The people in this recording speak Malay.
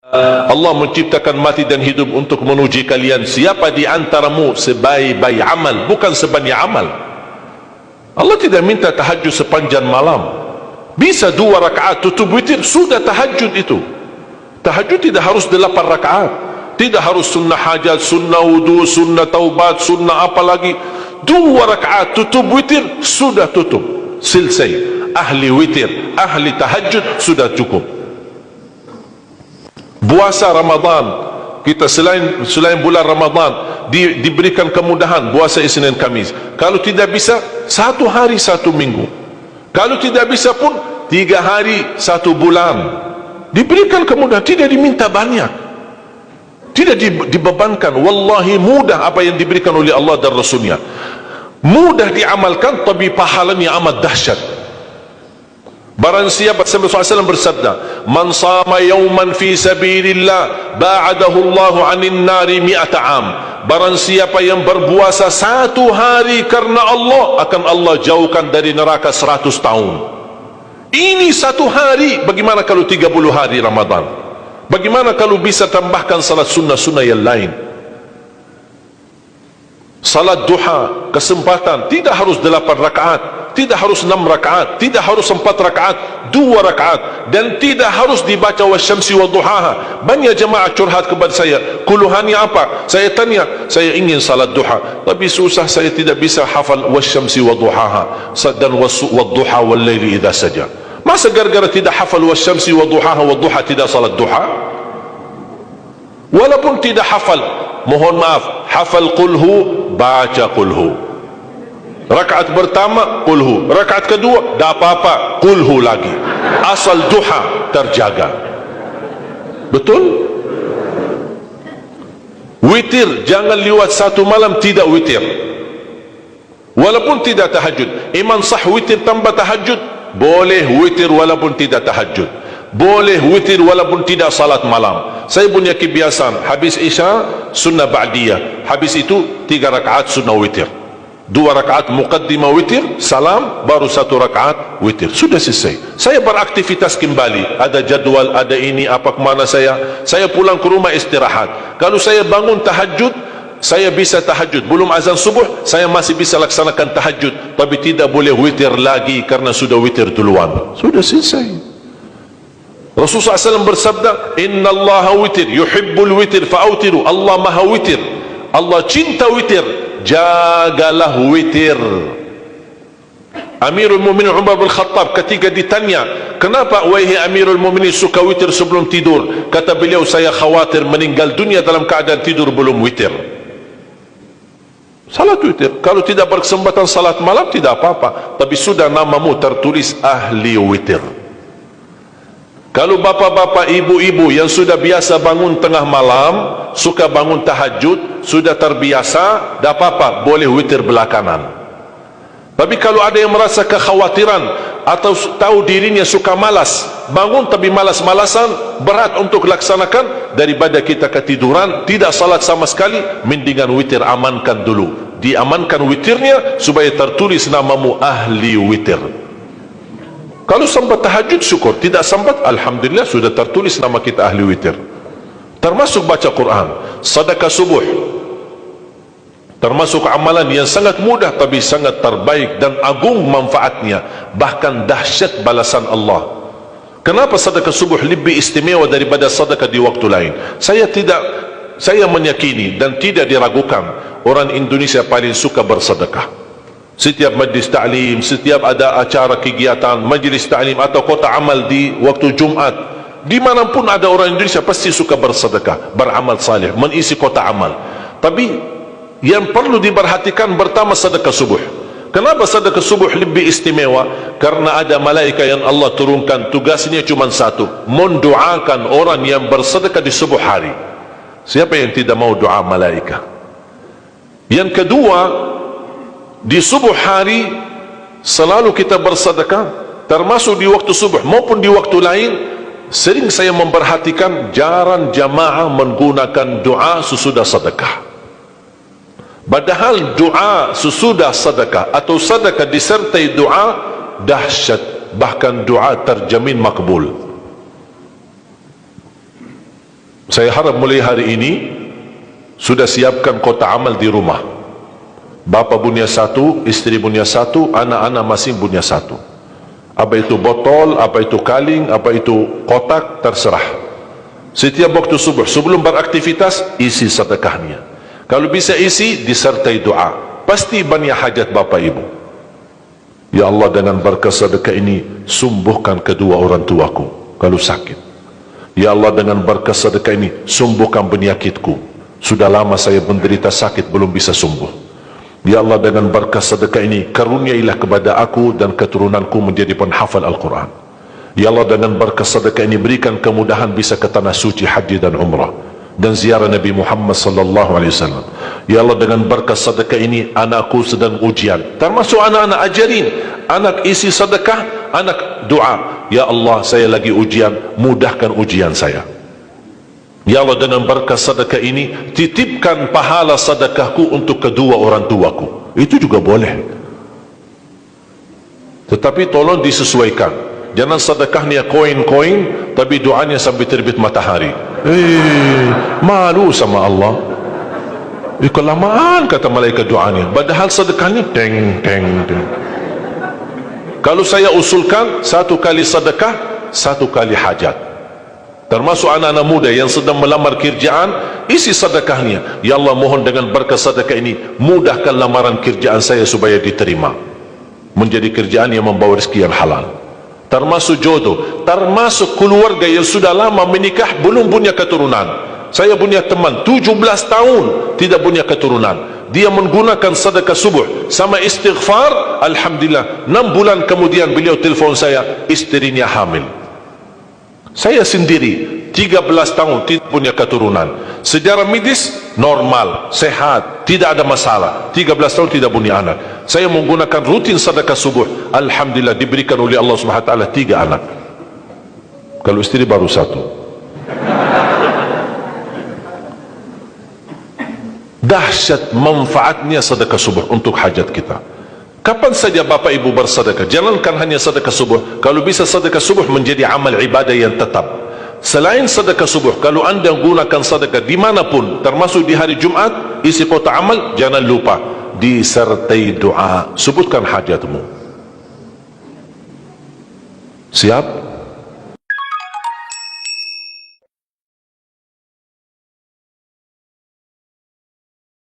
Allah menciptakan mati dan hidup untuk menguji kalian. Siapa di antaramu sebaik-baik amal, bukan sebanyak amal. Allah tidak minta tahajud sepanjang malam. Bisa 2 rakaat tutup witir, sudah tahajud itu. Tahajud tidak harus 8 rakaat, tidak harus sunnah hajat, sunnah wudu, sunnah taubat, sunnah apa lagi. 2 rakaat tutup witir, sudah tutup, selesai. Ahli witir, ahli tahajud sudah cukup. Puasa Ramadan, kita selain bulan Ramadan diberikan kemudahan puasa Isnin Kamis. Kalau tidak bisa 1 hari 1 minggu, kalau tidak bisa pun 3 hari 1 bulan. Diberikan kemudahan, tidak diminta banyak, tidak dibebankan. Wallahi mudah apa yang diberikan oleh Allah dan Rasulnya, mudah diamalkan, tapi pahalanya amat dahsyat. Barang siapa, Rasulullah SAW bersabda, man sama yawman fi sabilillah ba'adahu Allahu 'anil nari 100 am. Barang siapa yang berpuasa 1 hari karena Allah, akan Allah jauhkan dari neraka 100 tahun. Ini 1 hari. Bagaimana kalau 30 hari Ramadan? Bagaimana kalau bisa tambahkan salat sunnah-sunnah yang lain? Salat duha, kesempatan, tidak harus 8 rakaat, tidak harus 6 rakaat, tidak harus 4 rakaat, 2 rakaat, dan tidak harus dibaca wasyamsi wa duhaha. Banyak jemaah curhat kepada saya, keluhannya apa? Saya tanya, saya ingin salat duha, tapi susah, saya tidak bisa hafal wasyamsi wa duhaha dan wadduha wal laili idza saja. Masa gara-gara tidak hafal wasyamsi wa duhaha wa duha tidak salat duha? Walaupun tidak hafal, mohon maaf, hafal qulhu, baca qulhu. Rakaat pertama qulhu, rakaat kedua tak apa-apa, qulhu lagi. Asal duha terjaga. Betul? Witir jangan lewat 1 malam tidak witir, walaupun tidak tahajud. Iman sah witir tambah tahajud, boleh witir walaupun tidak tahajud, boleh witir walaupun tidak salat malam. Saya punya kebiasaan, habis Isya sunnah ba'diyah, habis itu 3 rakaat sunnah witir, 2 rakaat muqaddimah witir, salam, baru 1 rakaat witir, sudah selesai. Saya beraktivitas kembali, ada jadwal, ada ini, apa kemana saya pulang ke rumah istirahat. Kalau saya bangun tahajud, saya bisa tahajud, belum azan subuh saya masih bisa laksanakan tahajud, tapi tidak boleh witir lagi karena sudah witir duluan, sudah selesai. Rasulullah SAW bersabda, Inna Allah witir, yuhibbul witir fa'autiru. Allah maha witir, Allah cinta witir, jagalah witir. Amirul Mu'minin Umar bin Khattab ketika ditanya, kenapa wahai Amirul Mu'minin suka witir sebelum tidur? Kata beliau, saya khawatir meninggal dunia dalam keadaan tidur belum witir. Salat witir, kalau tidak berkesempatan salat malam tidak apa-apa, tapi sudah namamu tertulis ahli witir. Kalau bapak-bapak, ibu-ibu yang sudah biasa bangun tengah malam, suka bangun tahajud, sudah terbiasa, tak apa-apa, boleh witir belakangan. Tapi kalau ada yang merasa kekhawatiran atau tahu dirinya suka malas, bangun tapi malas-malasan, berat untuk laksanakan, daripada kita ketiduran tidak salat sama sekali, mendingan witir amankan dulu, diamankan witirnya supaya tertulis namamu ahli witir. Kalau sempat tahajud syukur, tidak sempat alhamdulillah sudah tertulis nama kita ahli witir. Termasuk baca Quran, sedekah subuh, termasuk amalan yang sangat mudah tapi sangat terbaik dan agung manfaatnya, bahkan dahsyat balasan Allah. Kenapa sedekah subuh lebih istimewa daripada sedekah di waktu lain? Saya meyakini dan tidak diragukan, orang Indonesia paling suka bersedekah. Setiap majlis ta'lim, setiap ada acara kegiatan majlis ta'lim atau kota amal di waktu Jumat, dimanapun ada orang Indonesia pasti suka bersedekah, beramal saleh, mengisi kota amal. Tapi yang perlu diperhatikan pertama sedekah subuh. Kenapa sedekah subuh lebih istimewa? Karena ada malaikat yang Allah turunkan, tugasnya cuma satu, mendoakan orang yang bersedekah di subuh hari. Siapa yang tidak mau doa malaikat? Yang kedua, di subuh hari selalu kita bersedekah, termasuk di waktu subuh maupun di waktu lain. Sering saya memperhatikan jarang jamaah menggunakan doa sesudah sedekah. Padahal doa sesudah sedekah atau sedekah disertai doa dahsyat, bahkan doa terjamin makbul. Saya harap mulai hari ini sudah siapkan kotak amal di rumah. Bapa punya satu, istri punya satu, anak-anak masing punya satu. Apa itu botol, apa itu kaling, apa itu kotak, terserah. Setiap waktu subuh, sebelum beraktivitas, isi sedekahnya. Kalau bisa isi, disertai doa. Pasti banyak hajat bapa ibu. Ya Allah, dengan berkah sedekah ini, sembuhkan kedua orang tuaku kalau sakit. Ya Allah, dengan berkah sedekah ini, sembuhkan penyakitku. Sudah lama saya menderita sakit, belum bisa sembuh. Ya Allah, dengan berkah sedekah ini, karuniailah kepada aku dan keturunanku menjadi penghafal Al-Quran. Ya Allah, dengan berkah sedekah ini, berikan kemudahan bisa ke tanah suci haji dan umrah dan ziarah Nabi Muhammad sallallahu alaihi wasallam. Ya Allah, dengan berkah sedekah ini, anakku sedang ujian, termasuk anak-anak, ajarin anak isi sedekah, anak doa. Ya Allah, saya lagi ujian, mudahkan ujian saya. Ya Allah, dengan berkah sedekah ini, titipkan pahala sedekahku untuk kedua orang tuaku. Itu juga boleh, tetapi tolong disesuaikan. Jangan sedekahnya koin-koin, tapi doanya sampai terbit matahari. Malu sama Allah. Kelamaan kata malaikat doanya. Padahal sedekahnya teng teng teng. Kalau saya usulkan, satu kali sedekah, satu kali hajat. Termasuk anak-anak muda yang sedang melamar kerjaan, isi sedekahnya. Ya Allah, mohon dengan berkah sedekah ini, mudahkan lamaran kerjaan saya supaya diterima, menjadi kerjaan yang membawa rezeki yang halal. Termasuk jodoh, termasuk keluarga yang sudah lama menikah belum punya keturunan. Saya punya teman 17 tahun tidak punya keturunan. Dia menggunakan sedekah subuh sama istighfar, alhamdulillah 6 bulan kemudian beliau telefon saya, istrinya hamil. Saya sendiri 13 tahun tidak punya keturunan. Secara medis normal, sehat, tidak ada masalah. 13 tahun tidak punya anak. Saya menggunakan rutin sedekah subuh, alhamdulillah diberikan oleh Allah Subhanahu wa taala 3 anak. Kalau istri baru 1. Dahsyat manfaatnya sedekah subuh untuk hajat kita. Kapan saja Bapak Ibu bersedekah, jangankan hanya sedekah subuh. Kalau bisa sedekah subuh menjadi amal ibadah yang tetap. Selain sedekah subuh, kalau anda gunakan sedekah dimanapun, termasuk di hari Jumat, isi kotak amal, jangan lupa disertai doa. Sebutkan hajatmu. Siap?